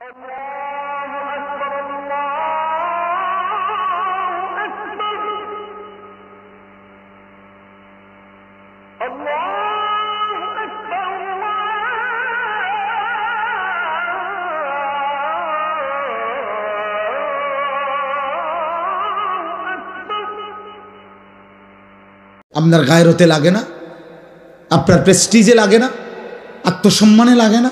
আপনার গায়রতে লাগে না, আপনার প্রেস্টিজে লাগে না, আত্মসম্মানে লাগে না?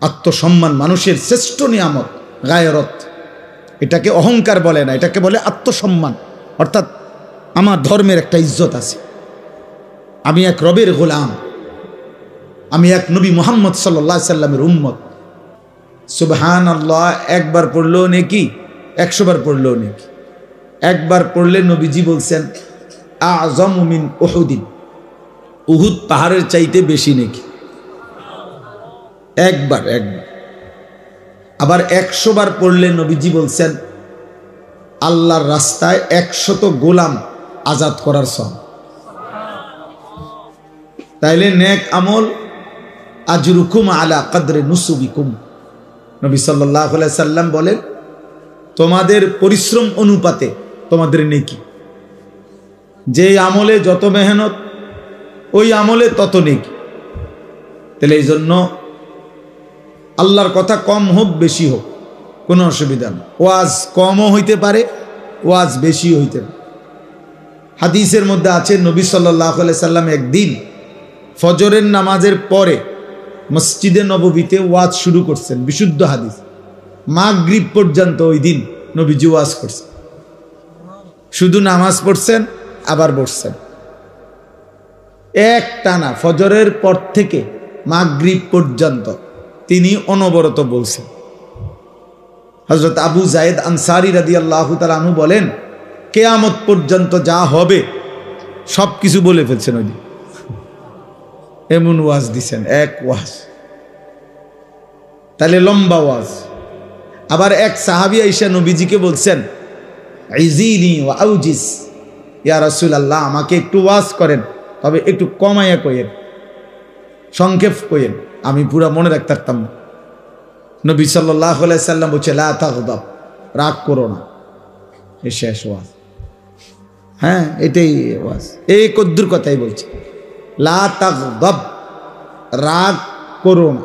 আত্মসম্মান মানুষের শ্রেষ্ঠ নিয়ামত। গায়রত এটাকে অহংকার বলে না, এটাকে বলে আত্মসম্মান। অর্থাৎ আমার ধর্মের একটা ইজ্জত আছে, আমি এক রবের গোলাম, আমি এক নবী মুহাম্মদ সাল্লাল্লাহু আলাইহি সাল্লামের উম্মত। সুবহানাল্লাহ একবার পড়লেও নেকি, 100 বার পড়লেও নেকি। একবার পড়লে নবীজি বলছেন আযমু মিন উহুদিন, উহুদ পাহাড়ের চাইতে বেশি নেকি। একবার। আবার 100 বার পড়লে নবীজি বলছেন আল্লাহর রাস্তায় 100 গোলাম আজাদ করার সওয়াব। তাইলে নেক আমল আজরুকুম আলা কদরে নুসুবিকুম। নবী সাল্লাল্লাহু আলাইহি সাল্লাম বলেন তোমাদের পরিশ্রম অনুপাতে তোমাদের নেকি। যে আমলে যত মেহনত ওই আমলে তত নেকি। তাহলে এই জন্য আল্লাহর কথা কম হোক বেশি হোক কোনো অসুবিধা নেই। ওয়াজ কমও হইতে পারে, ওয়াজ বেশিও হইতে পারে। হাদিসের মধ্যে আছে নবী সাল্লাল্লাহু আলাইহি সাল্লাম একদিন ফজরের নামাজের পরে মসজিদে নববীতে ওয়াজ শুরু করছেন। বিশুদ্ধ হাদিস, মাগরিব পর্যন্ত ওই দিন নবীজি ওয়াজ করছেন। শুধু নামাজ পড়ছেন আবার বসছেন, এক টানা ফজরের পর থেকে মাগরিব পর্যন্ত তিনি অনবরত বলছেন। হযরত আবু যায়েদ আনসারী রাদিয়াল্লাহু তাআলা আনহু বলেন কিয়ামত পর্যন্ত যা হবে সব কিছু বলে ফেলছেন ওই দিন। এমন ওয়াজ দিছেন, এক ওয়াজ। তাহলে লম্বা ওয়াজ। আবার এক সাহাবী আয়েশা নবীজিকে বলছেন ইজিনি ওয়া আউজিস, ইয়া রাসূলুল্লাহ আমাকে একটু ওয়াজ করেন, তবে একটু কমাইয়া কইেন, সংক্ষেপ কইেন, আমি পুরা মনে রাখতে পারতাম না। নবী সাল্লাল্লাহু আলাইহি সাল্লাম বলছে লা তাগদাব, রাগ করো না। এই শেষ ওয়াজ। হ্যাঁ, এটাই ওয়াজ, এই কদ্দুর কথাই বলছে, লা তাগদাব, রাগ করো না।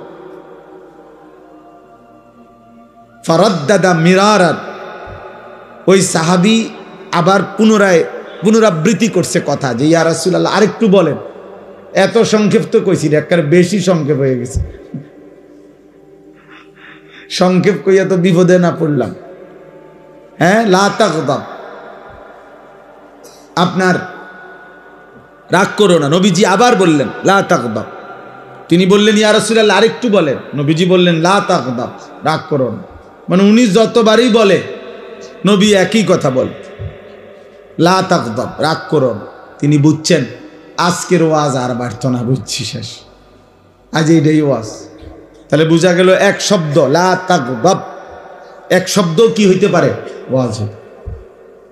ফারাদ্দাদা মিরারান, ওই সাহাবী আবার পুনরাবৃত্তি করছে কথা যে ইয়া রাসূলুল্লাহ আরেকটু বলেন। এত সংক্ষেপ তো কইছি, একবার বেশি সংক্ষেপ হয়ে গেছে। সংক্ষেপ কইয়া তো বিপদে না পড়লাম। হ্যাঁ, লা তাগদাব, আপনার রাগ করো না। নবীজি আবার বললেন লা তাগদাব। তিনি বললেন ইয়া রাসূলুল্লাহ আরেকটু বলেন। নবীজি বললেন লা তাগদাব, রাগ করো না। মানে উনি যতবারই বলে নবী একই কথা বলে, লা তাগদাব, রাগ করো না। তিনি বুঝছেন আজকের ওয়াজ আর বাড়ত না, বুঝছি শেষ, আজ এইটাই ওয়াজ। তাহলে বোঝা গেল এক শব্দ লা তাগদাব, এক শব্দ কি হইতে পারে, ওয়াজ হইতে।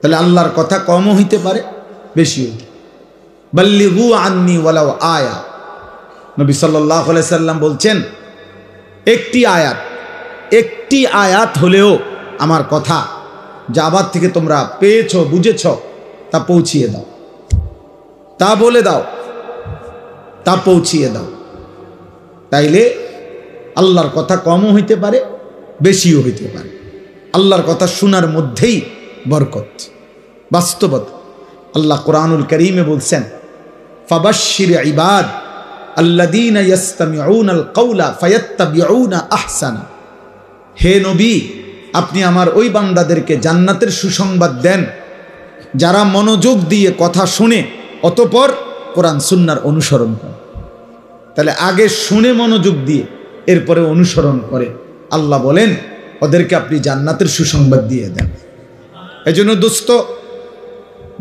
তাহলে আল্লাহর কথা কমও হইতে পারে, বেশি হইতে। বাল্লিগু আন্নি ওয়ালাউ আয়া, নবী সাল্লাল্লাহু আলাইহি সাল্লাম বলছেন একটি আয়াত হলেও আমার কথা যা আবার থেকে তোমরা পেয়েছো বুঝেছ তা পৌঁছিয়ে দাও, তা বলে দাও, তা পৌঁছিয়ে দাও। তাইলে আল্লাহর কথা কমও হইতে পারে, বেশিও হইতে পারে। আল্লাহর কথা শোনার মধ্যেই বরকত, বাস্তবতা। আল্লাহ কোরআনুল কারীমে বলছেন ফাবাশশির ইবাদ আল্লাযীনা ইসতামিউনাল কাওলা ফায়াত্তাবিউনা আহসানা। হে নবী, আপনি আমার ওই বান্দাদেরকে জান্নাতের সুসংবাদ দেন যারা মনোযোগ দিয়ে কথা শুনে অতঃপর কোরআন সুন্নাহর অনুসরণ করে। তাহলে আগে শুনে মনোযোগ দিয়ে এরপরে অনুসরণ করে। আল্লাহ বলেন ওদেরকে আপনি জান্নাতের সুসংবাদ দিয়ে দেন। এই জন্য দোস্ত,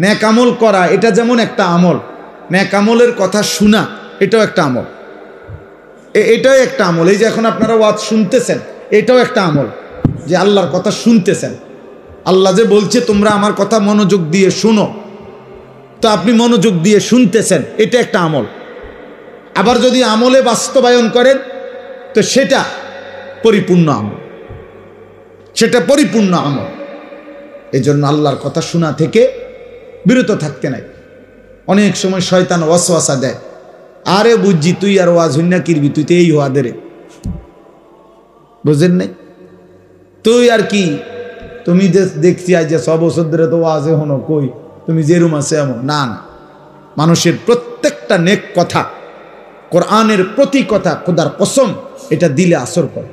নেক আমল করা এটা যেমন একটা আমল, নেক আমলের কথা শোনা এটাও একটা আমল, এটাও একটা আমল। এই যে এখন আপনারা ওয়াজ শুনতেছেন, এটাও একটা আমল যে আল্লাহর কথা শুনতেছেন। আল্লাহ যে বলছে তোমরা আমার কথা মনোযোগ দিয়ে শুনো, তো আপনি মনোযোগ দিয়ে শুনতেছেন, এটা একটা আমল। আবার যদি আমলে বাস্তবায়ন করেন তো সেটা পরিপূর্ণ আমল, সেটা পরিপূর্ণ আমল। এই জন্য আল্লাহর কথা শোনা থেকে বিরত থাকতে নাই। অনেক সময় শয়তান ওয়াসওয়াসা দেয়, আরে বুঝছি তুই আর ওয়াজ হইনা কিরবি, তুই তো এই হওয়া দে রে, বুঝেন নাই? তুই আর কি, তুমি দেখছি আজ 6 বছর ধরে তো ওয়াজে হনো, কই তুমি যেরুম আছে এমন না। না, মানুষের প্রত্যেকটা নেক কথা, কোরআনের প্রতি কথা, খোদার কসম, এটা দিলে আসর করে।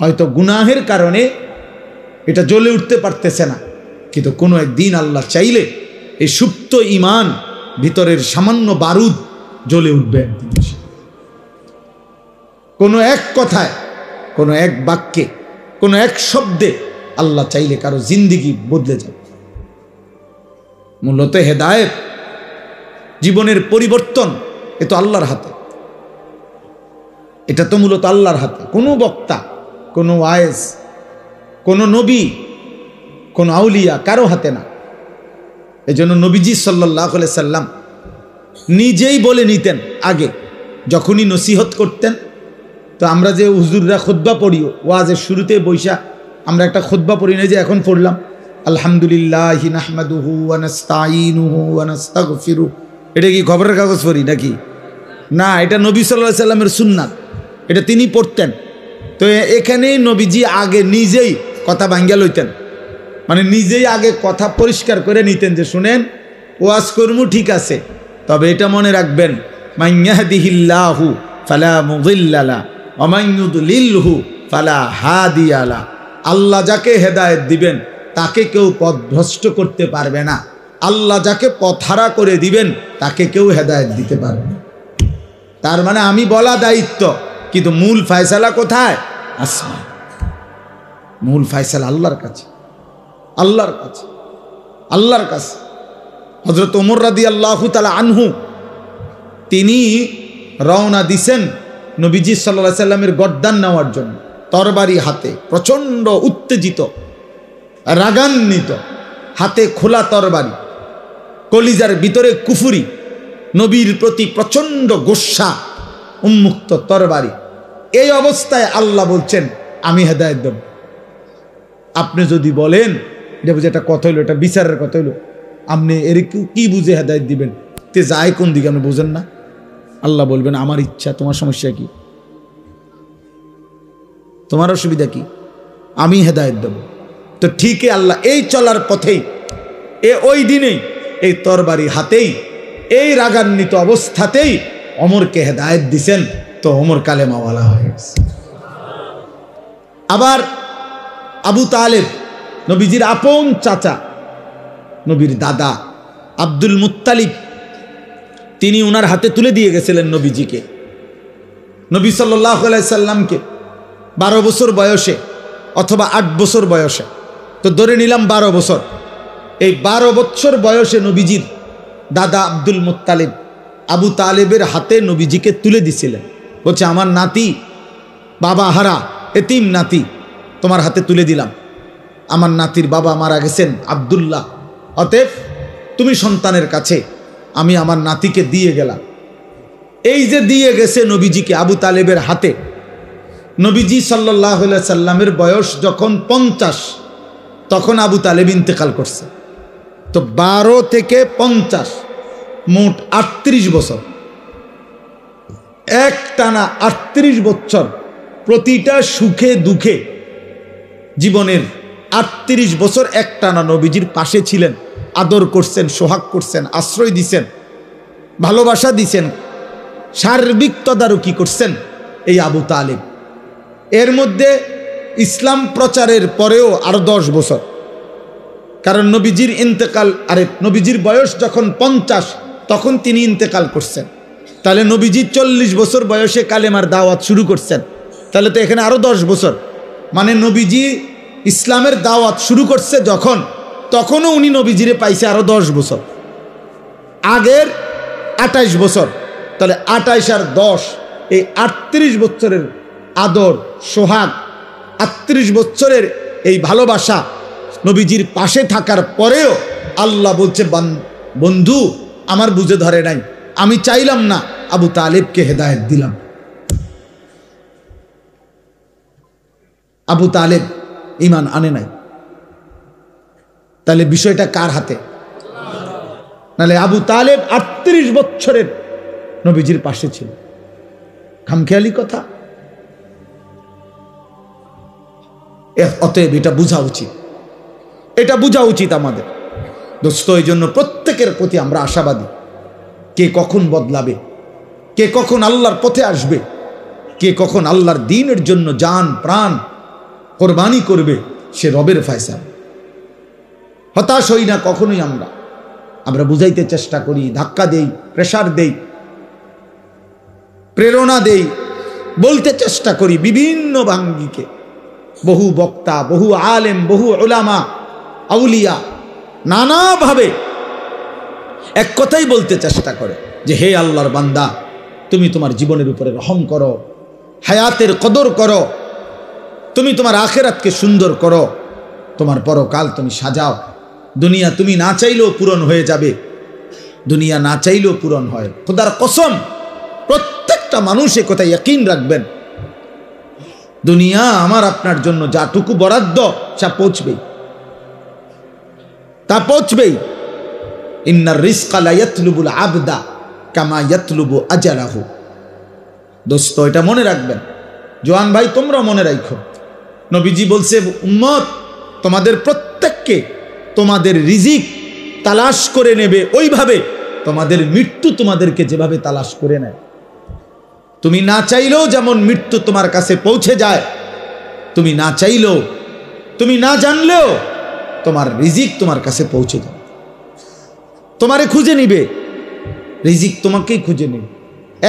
হয়তো গুনাহের কারণে এটা জ্বলে উঠতে পারতেছে না, কিন্তু কোনো একদিন আল্লাহ চাইলে এই সুপ্ত ঈমান, ভিতরের সামান্য বারুদ জ্বলে উঠবে একদিন। কোনো এক কথায়, কোনো এক বাক্যে, কোনো এক শব্দে আল্লাহ চাইলে কারো জিন্দেগি বদলে যাবে। মূলত হেদায়েত, জীবনের পরিবর্তন, এ তো আল্লাহর হাতে। এটা তো মূলত আল্লাহর হাতে। কোনো বক্তা, কোনো ওয়াইজ, কোনো নবী, কোনো আউলিয়া কারো হাতে না। এই জন্য নবীজি সাল্লাল্লাহু আলাইহি সাল্লাম নিজেই বলে নিতেন আগে, যখনই নসিহত করতেন। তো আমরা যে হুজুররা খুতবা পড়ি, ওয়াজের শুরুতে বৈশা আমরা একটা খুতবা পড়ি না, যে এখন পড়লাম আলহামদুলিল্লাহি নাহমাদুহু ওয়া নাস্তাঈনুহু ওয়া নাস্তাগফিরু, এটা কি খবরের কাগজ পড়ি নাকি? না, এটা নবী সাল্লাল্লাহু আলাইহি সাল্লামের সুন্নাত, এটা তিনি পড়তেন। তো এখানেই নবীজি আগে নিজেই কথা ভাঙ্গা লইতেন, মানে নিজেই আগে কথা পরিষ্কার করে নিতেন যে শুনেন, ওয়াজ করমু ঠিক আছে, তবে এটা মনে রাখবেন, মান ইয়াহদিহিল্লাহু ফালা মুদিল্লা লাহু ওয়া মান ইউদ্লিলহু ফালা হাদিয়া লাহু। আল্লাহ যাকে হেদায়েত দিবেন তাকে কেউ পথভ্রষ্ট করতে পারবে না, আল্লাহ যাকে পথহারা করে দিবেন তাকে কেউ হেদায়েত দিতে পারবে না। তার মানে আমি বলা দায়িত্ব, কিন্তু মূল ফয়সালা কোথায়? আসমান। মূল ফয়সালা আল্লাহর কাছে, আল্লাহর কাছে, আল্লাহর কাছে। হযরত ওমর রাদিয়াল্লাহু তাআলা আনহু, তিনি রওনা দিছেন নবীজি সাল্লাল্লাহু আলাইহি সাল্লামের গর্দান নেওয়ার জন্য, তরবারি হাতে, প্রচণ্ড উত্তেজিত, রাগান্বিত, হাতে খোলা তরবারি, কলিজার ভিতরে কুফরি, নবীর প্রতি প্রচণ্ড গোস্বা, উন্মুক্ত তরবারি। এই অবস্থায় আল্লাহ বলছেন আমি হেদায়েত দেব। আপনি যদি বলেন এটা বুঝে একটা কথা হইলো, এটা বিচারের কথা হইলো, আপনি এর কি বুঝে হেদায়েত দিবেন? তে যায় কোন দিকে আপনি বুঝেন না? আল্লাহ বলবেন আমার ইচ্ছা, তোমার সমস্যা কি? তোমার অসুবিধা কি? আমি হেদায়েত দেব। তো ঠিকই আল্লাহ এই চলার পথেই, ওই দিনেই, এই তরবারি হাতেই, এই রাগান্বিত অবস্থাতেই ওমরকে হেদায়েত দিছেন। তো ওমর কালেমাওয়ালা হয়ে গেছে। আবার আবু তালেব, নবীজির আপন চাচা, নবীর দাদা আব্দুল মুত্তালিব, তিনি ওনার হাতে তুলে দিয়ে গেছিলেন নবীজিকে, নবী সাল্লাল্লাহু আলাইহি সাল্লামকে 12 বছর বয়সে অথবা 8 বছর বয়সে, তো ধরে নিলাম 12 বছর। এই 12 বছর বয়সে নবীজির দাদা আব্দুল মুত্তালিব আবু তালেবের হাতে নবীজিকে তুলে দিছিলেন। বলছে আমার নাতি, বাবা হারা এতিম নাতি, তোমার হাতে তুলে দিলাম। আমার নাতির বাবা মারা গেছেন আব্দুল্লাহ, অতএব তুমি সন্তানের কাছে, আমি আমার নাতিকে দিয়ে গেলাম। এই যে দিয়ে গেছে নবীজিকে আবু তালেবের হাতে, নবীজি সাল্লাল্লাহু আলাইহি সাল্লামের বয়স যখন 50, তখন আবু তালেব ইন্তেকাল করছে। তো 12 থেকে 50 মোট 38 বছর, এক টানা 38 বছর, প্রতিটা সুখে দুঃখে জীবনের 38 বছর এক টানা নবীজির পাশে ছিলেন, আদর করছেন, সোহাগ করছেন, আশ্রয় দিছেন, ভালোবাসা দিছেন, সার্বিক তদারকি করছেন এই আবু তালেব। এর মধ্যে ইসলাম প্রচারের পরেও আরো 10 বছর, কারণ নবীজির ইন্তেকাল, আরে নবীজির বয়স যখন 50 তখন তিনি ইন্তেকাল করছেন। তাহলে নবীজি 40 বছর বয়সে কালেমার দাওয়াত শুরু করছেন, তাহলে তো এখানে আরো 10 বছর, মানে নবীজি ইসলামের দাওয়াত শুরু করছে যখন, তখনও উনি নবীজিরে পাইছে আরো 10 বছর, আগের 28 বছর। তাহলে 28 আর 10, এই 38 বছরের আদর সোহাগ, 38 বছরের এই ভালোবাসা, নবীজির পাশে থাকার পরেও আল্লাহ বলছে বন্ধু আমার বুঝে ধরে নাই, আমি চাইলাম না, আবু তালেবকে হেদায়েত দিলাম। আবু তালেব ঈমান আনে নাই, তাহলে বিষয়টা কার হাতে? নাহলে আবু তালেব 38 বছরের নবীজির পাশে ছিল। খামখেয়ালি কথা। অতএব এটা বোঝা উচিত, এটা বোঝা উচিত আমাদের দোস্ত। এই জন্য প্রত্যেকের প্রতি আমরা আশাবাদী। কে কখন বদলাবে, কে কখন আল্লাহর পথে আসবে, কে কখন আল্লাহর দ্বীনের জন্য জান প্রাণ কোরবানি করবে, সে রবের ফয়সালা। হতাশ হই না কখনোই। আমরা বুঝাইতে চেষ্টা করি, ধাক্কা দেই, প্রেসার দেই, প্রেরণা দেই, বলতে চেষ্টা করি বিভিন্ন ভাঙ্গিকে। বহু বক্তা, বহু আলেম, বহু উলামা, আউলিয়া নানাভাবে এক কথাই বলতে চেষ্টা করে যে হে আল্লাহর বান্দা, তুমি তোমার জীবনের উপরে রহম করো, হায়াতের কদর করো, তুমি তোমার আখিরাতকে সুন্দর করো, তোমার পরকাল তুমি সাজাও। দুনিয়া তুমি না চাইলেও পূরণ হয়ে যাবে, দুনিয়া না চাইলেও পূরণ হয়। খোদার কসম, প্রত্যেকটা মানুষ এ কথা ইয়াকিন রাখবেন, দুনিয়া আমার আপনার জন্য যাটুকু বরাদ্দ তা পৌঁছবেই, তা পৌঁছবেই। ইন্নার রিজকা লা ইয়াতলুবুল আবদা কামা ইয়াতলুবু আজালাহু। দোস্ত, এটা মনে রাখবেন। জওয়ান ভাই, তোমরা মনে রাখো, নবীজি বলছে উম্মত তোমাদের প্রত্যেককে তোমাদের রিজিক তালাশ করে নেবে ওইভাবে তোমাদের মৃত্যু তোমাদেরকে যেভাবে তালাশ করে নেয়। তুমি না চাইলেও যেমন মৃত্যু তোমার কাছে পৌঁছে যায়, তুমি না চাইলেও, তুমি না জানলেও তোমার রিজিক তোমার কাছে পৌঁছে যায়। তোমারে খুঁজে নিবে, রিজিক তোমাকেই খুঁজে নিবে।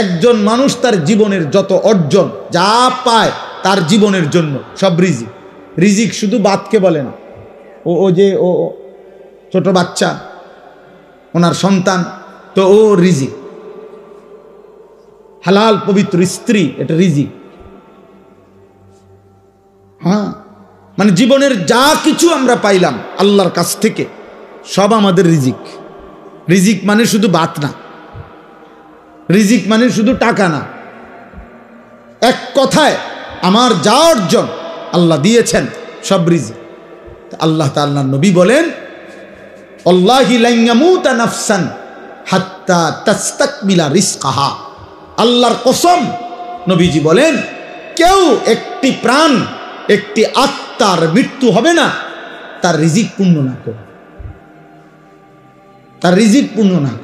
একজন মানুষ তার জীবনের যত অর্জন যা পায় তার জীবনের জন্য সব রিজিক। রিজিক শুধু বাতকে বলে না, ও যে ও ছোট বাচ্চা, ওনার সন্তান, তো ও রিজিক। হালাল পবিত্র স্ত্রী, এটা রিজিক। হ্যাঁ, মানে জীবনের যা কিছু আমরা পাইলাম আল্লাহর কাছ থেকে সব আমাদের রিজিক। রিজিক মানে শুধু বাত না, রিজিক মানে শুধু টাকা না। এক কথায় আমার যা অর্জন আল্লাহ দিয়েছেন সব রিজিক। আল্লাহ তাআলার নবী বলেন, আল্লাহি লা ইয়ামুতা নাফসান হাত্তা তাস্তাকমিলা রিজকাহা। আল্লাহর কসম, নবীজি বলেন, কেউ একটি প্রাণ, একটি আত্মার মৃত্যু হবে না তার রিজিক পূর্ণ না করে, তার রিজিক পূর্ণ না করে।